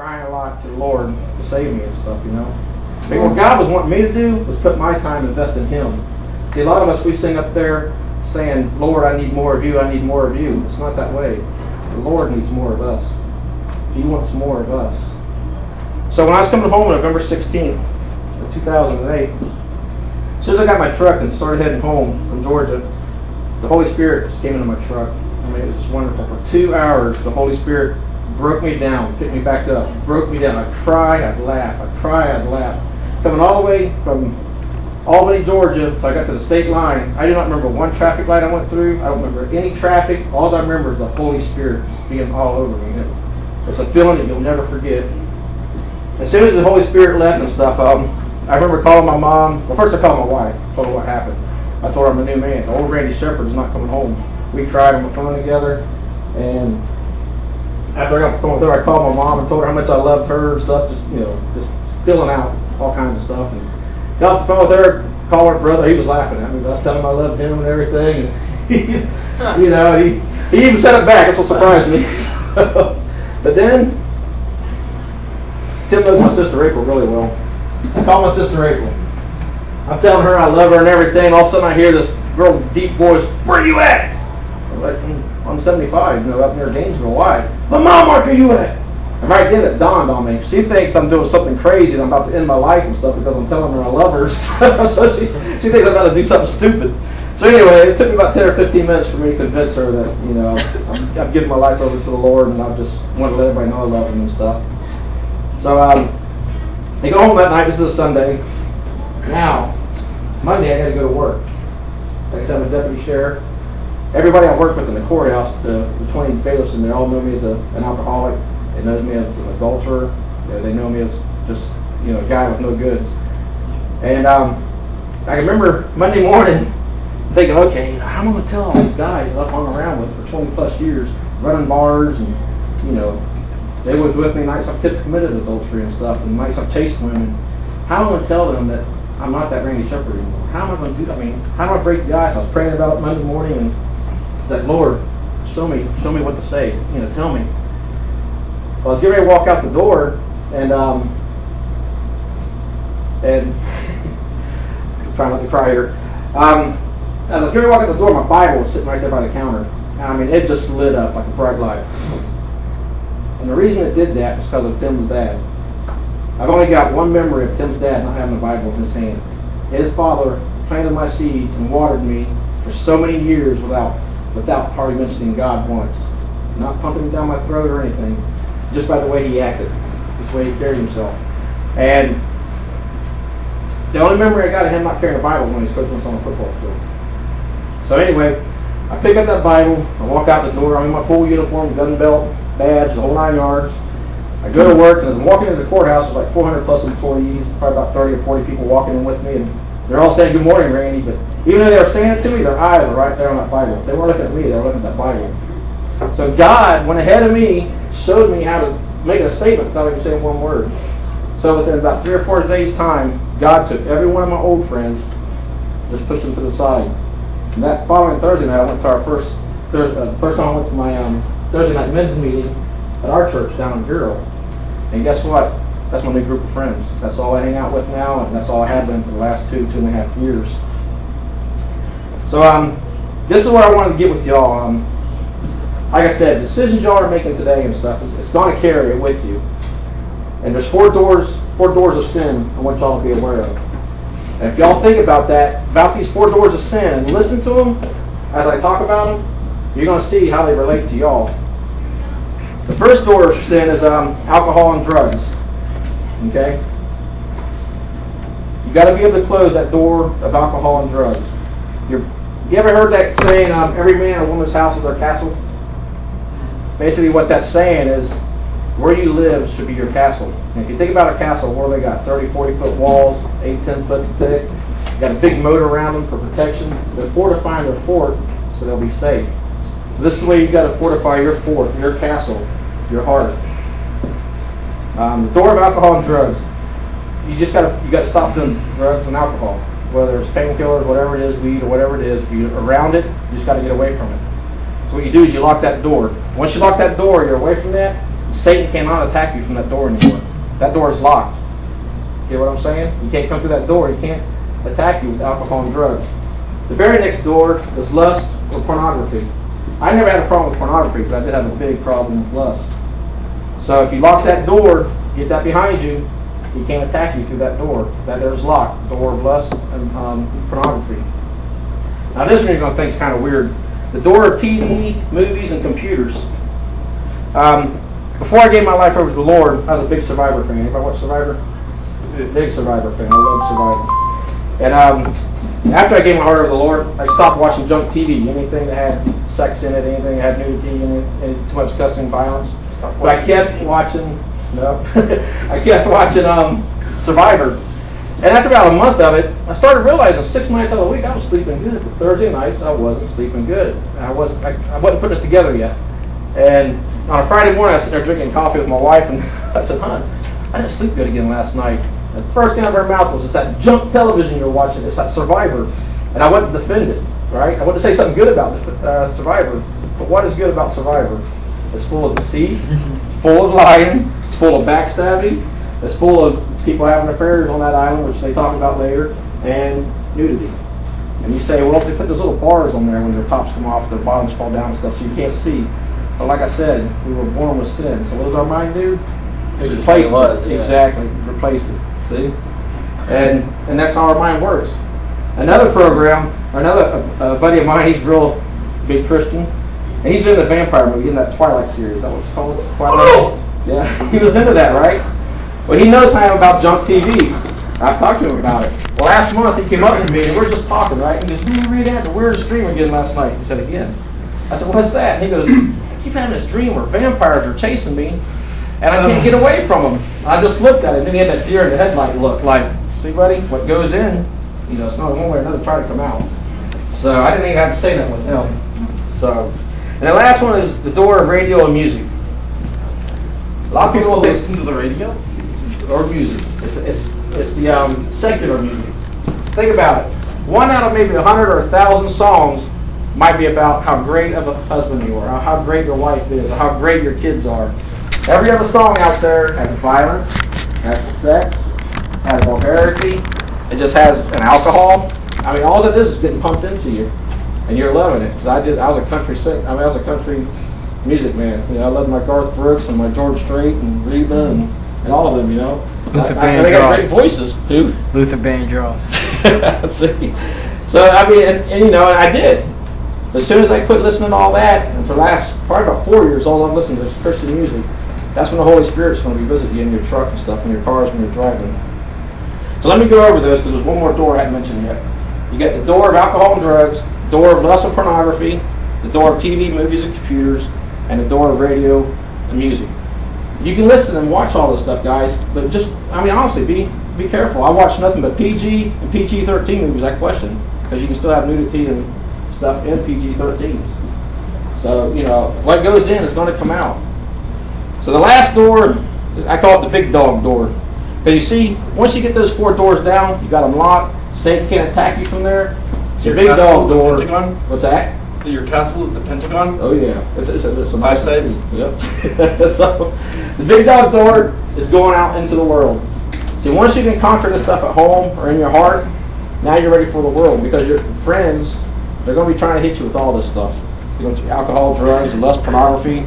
crying a lot to the Lord to save me and stuff, you know. But what God was wanting me to do was put my time and invest in Him. See, a lot of us, we sing up there saying, Lord, I need more of you, I need more of you. It's not that way. The Lord needs more of us. He wants more of us. So when I was coming home on November 16th of 2008, as soon as I got my truck and started heading home from Georgia, the Holy Spirit just came into my truck. I mean, it was just wonderful. For 2 hours, the Holy Spirit broke me down, picked me back up, broke me down. I'd cry, I'd laugh, I'd cry, I'd laugh. Coming all the way from Albany, Georgia, so I got to the state line. I do not remember one traffic light I went through. I don't remember any traffic. All I remember is the Holy Spirit just being all over me. It's a feeling that you'll never forget. As soon as the Holy Spirit left and stuff, I remember calling my mom. Well, first I called my wife, told her what happened. I told her I'm a new man. The old Randy Shepherd is not coming home. We cried on the phone together, and after I got the phone with her, I called my mom and told her how much I loved her and stuff, just filling out all kinds of stuff. And got off the phone with her, called her brother. He was laughing at me. I was telling him I loved him and everything. And he even said it back. That's what surprised me. But then, Tim knows my sister April really well. I call my sister April. I'm telling her I love her and everything. All of a sudden I hear this girl, deep voice, "Where are you at?" I'm like, I'm 75, up near Gainesville. Why? "My mom, where are you at?" And right then it dawned on me. She thinks I'm doing something crazy and I'm about to end my life and stuff because I'm telling her I love her. So she thinks I'm about to do something stupid. So anyway, it took me about 10 or 15 minutes for me to convince her that, I've given my life over to the Lord and I just want to let everybody know I love Him and stuff. So they go home that night. This is a Sunday. Now, Monday I got to go to work. Like I said, I'm a deputy sheriff. Everybody I work with in the courthouse, the 20 bailiffs in there, all know me as an alcoholic. They know me as an adulterer. They know me as just, a guy with no goods. And I remember Monday morning thinking, okay, how am I going to tell all these guys I've hung around with for 20 plus years, running bars and, they was with me nights I've committed adultery and stuff, and nights I've chased women. How am I going to tell them that I'm not that Randy Shepherd anymore? How am I going to do that? I mean, how do I break the ice? I was praying about it Monday morning and that, Lord, show me what to say. Tell me. Well, I was getting ready to walk out the door, and I'm trying not to cry here. As I was getting ready to walk out the door, my Bible was sitting right there by the counter. And, I mean, it just lit up like a bright light. And the reason it did that was because of Tim's dad. I've only got one memory of Tim's dad not having a Bible in his hand. His father planted my seeds and watered me for so many years without hardly mentioning God once. Not pumping it down my throat or anything, just by the way he acted, just the way he carried himself. And the only memory I got of him not carrying a Bible when he's coaching us on the football field. So anyway, I pick up that Bible, I walk out the door, I'm in my full uniform, gun belt, badge, the whole 9 yards. I go to work, and as I'm walking into the courthouse, there's like 400 plus employees, probably about 30 or 40 people walking in with me, and they're all saying, "Good morning, Randy," but even though they were saying it to me, their eyes were right there on that Bible. They weren't looking at me, they were looking at that Bible. So God went ahead of me, showed me how to make a statement without even saying one word. So within about 3 or 4 days' time, God took every one of my old friends, just pushed them to the side. And that following Thursday night, I went to our first time I went to my Thursday night men's meeting at our church down in Bureau. And guess what? That's my new group of friends. That's all I hang out with now, and that's all I have been for the last 2.5 years. So this is what I wanted to get with y'all. Like I said, decisions y'all are making today and stuff, it's going to carry it with you. And there's four doors of sin I want y'all to be aware of. And if y'all think about that, about these 4 doors of sin, and listen to them as I talk about them, you're going to see how they relate to y'all. The first door of sin is alcohol and drugs. Okay? You got to be able to close that door of alcohol and drugs. You ever heard that saying, every man or woman's house is their castle? Basically what that's saying is, where you live should be your castle. And if you think about a castle, where they got 30, 40-foot walls, 8, 10 foot thick, got a big moat around them for protection. They're fortifying their fort so they'll be safe. So this is the way you've got to fortify your fort, your castle, your heart. The door of alcohol and drugs. You got to stop doing drugs and alcohol, whether it's painkillers, whatever it is, weed or whatever it is. If you're around it, you just got to get away from it. So what you do is you lock that door. Once you lock that door, you're away from that. Satan cannot attack you from that door anymore. That door is locked. You know what I'm saying? You can't come through that door. He can't attack you with alcohol and drugs. The very next door is lust or pornography. I never had a problem with pornography, but I did have a big problem with lust. So if you lock that door, get that behind you, he can't attack you through that door. That door is locked. The door of lust and pornography. Now this one you're going to think is kind of weird. The door of TV, movies, and computers. Before I gave my life over to the Lord, I was a big Survivor fan. Anybody watch Survivor? Big Survivor fan. I love Survivor. And after I gave my heart over to the Lord, I stopped watching junk TV. Anything that had sex in it, anything that had nudity in it, too much cussing, violence. But I kept watching. No, I kept watching Survivor. And after about a month of it, I started realizing 6 nights out of the week I was sleeping good. But Thursday nights I wasn't sleeping good. I wasn't putting it together yet. And on a Friday morning I was sitting there drinking coffee with my wife, and I said, "Hon, I didn't sleep good again last night." And the first thing out of her mouth was, "It's that junk television you're watching. It's that Survivor." And I went to defend it, right? I went to say something good about Survivor. But what is good about Survivor? It's full of deceit, full of lying, it's full of backstabbing, it's full of people having affairs on that island, which they talk about later, and nudity. And you say, well, if they put those little bars on there when their tops come off, their bottoms fall down and stuff, so you can't see. But like I said, we were born with sin. So what does our mind do? It replaces it. Yeah. Exactly. Replace it. See? And that's how our mind works. Another program, another buddy of mine, he's a real big Christian. And he's in the vampire movie, in that Twilight series. Is that what it's called? Twilight? Yeah. He was into that, right? Well, he knows how I am about junk TV. I've talked to him about it. Well, last month he came up to me and we're just talking, right? He goes, "Did you read that? The weirdest dream again last night." He said, "Again." I said, "What's that?" And he goes, "I keep having this dream where vampires are chasing me and I can't get away from them." I just looked at it, and then he had that deer in the headlight look, like, "See, buddy, what goes in, it's not one way or another try to come out." So I didn't even have to say that with him. So, and the last one is the door of radio and music. A lot of people listen to the radio or music. It's the secular music. Think about it. 1 out of maybe 100 or 1,000 songs might be about how great of a husband you are, or how great your wife is, or how great your kids are. Every other song out there has violence, has sex, has vulgarity. It just has an alcohol. I mean, all it is getting pumped into you, and you're loving it. Because I was a country music man. I loved my Garth Brooks and my George Strait and Reba and all of them. They got great voices. Who? Luther Vandross. See? So I mean, and I did. As soon as I quit listening to all that, and for the last probably about 4 years, all I've listened to is Christian music. That's when the Holy Spirit's going to be visiting you in your truck and stuff, in your cars when you're driving. So let me go over this, because there's one more door I haven't mentioned yet. You got the door of alcohol and drugs, door of lust and pornography, the door of TV, movies, and computers, and the door of radio and music. You can listen and watch all this stuff, guys, but honestly, be careful. I watch nothing but PG and PG-13 movies, I question, because you can still have nudity and stuff in PG-13s. So, what goes in is going to come out. So the last door, I call it the big dog door. Because you see, once you get those 4 doors down, you got them locked, Satan can't attack you from there. It's your big dog door. Pentagon? What's that? Your castle is the Pentagon? Oh yeah. It's a 5 sides? Yep. So, the big dog door is going out into the world. See, once you can conquer this stuff at home or in your heart, now you're ready for the world, because your friends, they're going to be trying to hit you with all this stuff. You're going to alcohol, drugs, and lust, pornography.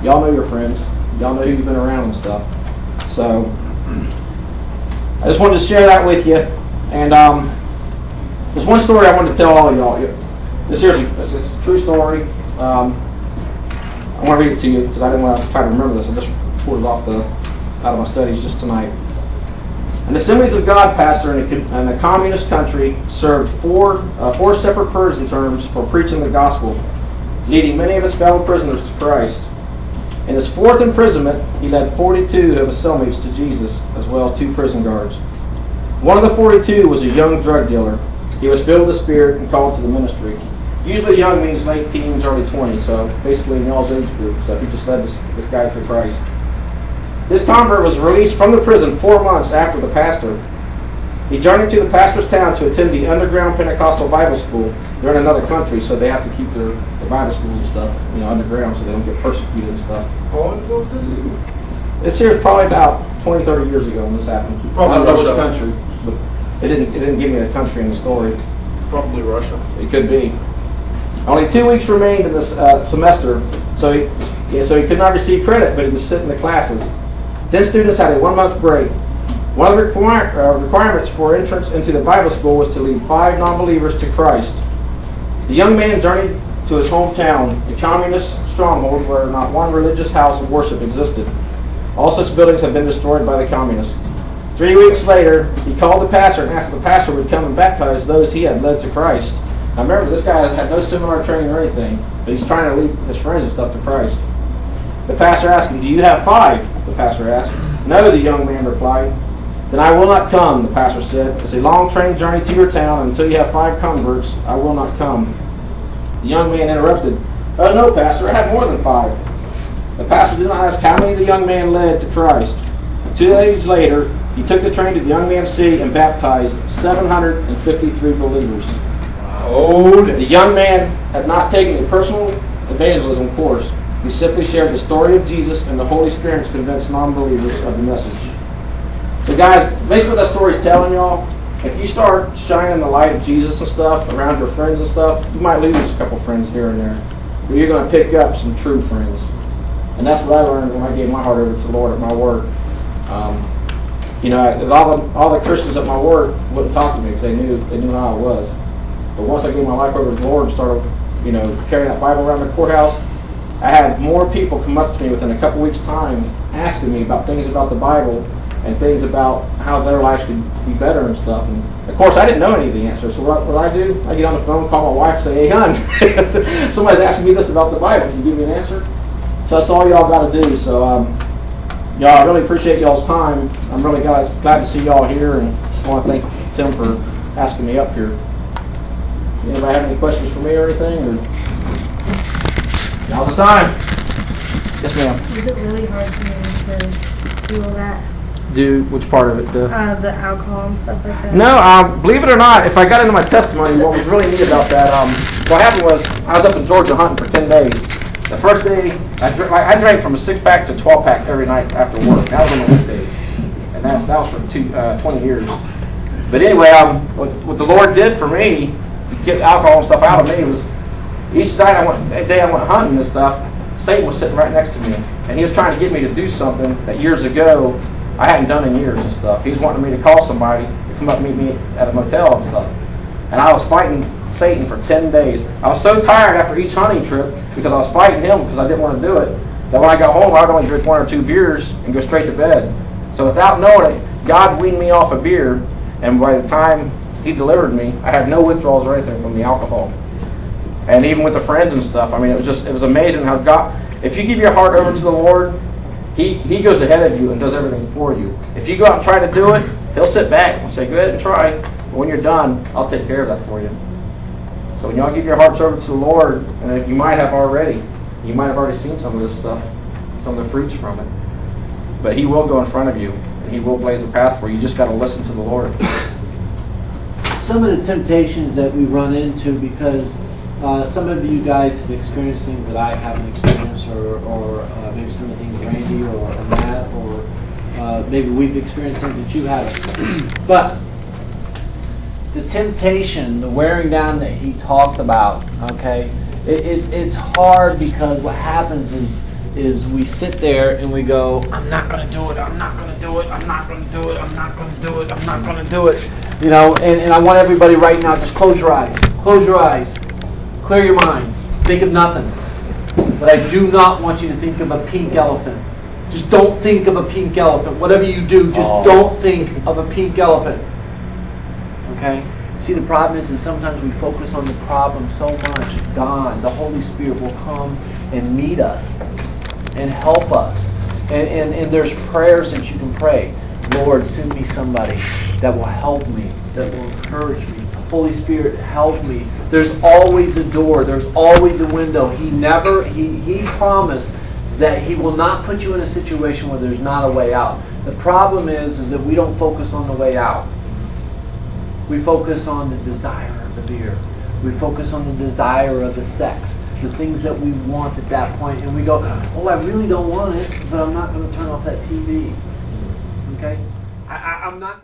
Y'all know your friends. Y'all know who you've been around and stuff. So, I just wanted to share that with you. And there's one story I wanted to tell all of y'all. This is a true story. I want to read it to you because I didn't want to try to remember this. I just pulled it out of my studies just tonight. An Assemblies of God pastor in a communist country served four separate prison terms for preaching the gospel, leading many of his fellow prisoners to Christ. In his 4th imprisonment, he led 42 of his cellmates to Jesus, as well as 2 prison guards. One of the 42 was a young drug dealer. He was filled with the Spirit and called to the ministry. Usually young means late teens, early 20s, so basically in y'all's age group. So he just led this guy to Christ. This convert was released from the prison 4 months after the pastor. He journeyed to the pastor's town to attend the underground Pentecostal Bible school. They're in another country, so they have to keep their Bible schools and stuff, underground, so they don't get persecuted and stuff. What was this? This here is probably about 20, 30 years ago when this happened. Probably I don't know which Russia. country, but it didn't give me the country in the story. Probably Russia. It could be. Only 2 weeks remained in this semester, so he could not receive credit, but he was sitting in the classes. 10 students had a 1-month break. One of the requirements for entrance into the Bible school was to lead 5 non-believers to Christ. The young man journeyed to his hometown, a communist stronghold where not one religious house of worship existed. All such buildings had been destroyed by the communists. 3 weeks later, he called the pastor and asked if the pastor would come and baptize those he had led to Christ. Now remember, this guy had no seminar training or anything, but he's trying to lead his friends and stuff to Christ. The pastor asked him, "Do you have 5?" The pastor asked. "No," the young man replied. "Then I will not come," the pastor said. "It's a long train journey to your town, and until you have 5 converts, I will not come." The young man interrupted. "Oh no, pastor, I have more than 5. The pastor did not ask how many the young man led to Christ. 2 days later, he took the train to the young man's city and baptized 753 believers. The young man had not taken a personal evangelism course. He simply shared the story of Jesus and the Holy Spirit to convince non-believers of the message. So guys, basically what that story is telling y'all, if you start shining the light of Jesus and stuff around your friends and stuff, you might lose a couple friends here and there. But you're going to pick up some true friends. And that's what I learned when I gave my heart over to the Lord at my work. All the Christians at my work wouldn't talk to me because they knew how I was. But once I gave my life over to the Lord and started, carrying that Bible around the courthouse, I had more people come up to me within a couple weeks' time asking me about things about the Bible and things about how their lives could be better and stuff. And of course, I didn't know any of the answers. So what I do, I get on the phone, call my wife, say, "Hey, hon, somebody's asking me this about the Bible. Can you give me an answer?" So that's all y'all got to do. So, y'all, I really appreciate y'all's time. I'm really glad to see y'all here, and I want to thank Tim for asking me up here. Anybody have any questions for me or anything? Or now's the time. Yes, ma'am. Is it really hard for you to do all that? Do which part of it? The alcohol and stuff like that? No, believe it or not, if I got into my testimony, what was really neat about that, what happened was I was up in Georgia hunting for 10 days. The first day, I drank from a 6-pack to 12-pack every night after work. That was on the weekdays, and that was for 20 years. But anyway, what the Lord did for me to get alcohol and stuff out of me was each night I went hunting and stuff, Satan was sitting right next to me, and he was trying to get me to do something that years ago I hadn't done in years and stuff. He was wanting me to call somebody to come up and meet me at a motel and stuff. And I was fighting Satan for 10 days. I was so tired after each hunting trip because I was fighting him because I didn't want to do it, that when I got home I would only drink 1 or 2 beers and go straight to bed. So without knowing it, God weaned me off a beer, and by the time he delivered me, I had no withdrawals or anything from the alcohol. And even with the friends and stuff, I mean, it was amazing how God, if you give your heart over to the Lord, He goes ahead of you and does everything for you. If you go out and try to do it, He'll sit back and say, "Go ahead and try. But when you're done, I'll take care of that for you." So when y'all give your hearts over to the Lord, and you might have already seen some of this stuff, some of the fruits from it. But He will go in front of you, and He will blaze a path for you. You just got to listen to the Lord. Some of the temptations that we run into, because some of you guys have experienced things that I haven't experienced, or maybe some of the things Randy or Matt, or maybe we've experienced things that you haven't. But the temptation, the wearing down that he talked about, okay, it's hard because what happens is we sit there and we go, "I'm not going to do it, I'm not going to do it, I'm not going to do it, I'm not going to do it, I'm not going to do it." And I want everybody right now, just close your eyes. Close your eyes. Clear your mind. Think of nothing. But I do not want you to think of a pink elephant. Just don't think of a pink elephant. Whatever you do, just don't think of a pink elephant. Okay? See, the problem is that sometimes we focus on the problem so much. God, the Holy Spirit, will come and meet us and help us. And there's prayers that you can pray. "Lord, send me somebody that will help me, that will encourage me. Holy Spirit, help me." There's always a door. There's always a window. He promised that He will not put you in a situation where there's not a way out. The problem is that we don't focus on the way out. We focus on the desire of the beer. We focus on the desire of the sex. the things that we want at that point, and we go, oh, I really don't want it, but I'm not gonna turn off that TV. Okay? I'm not.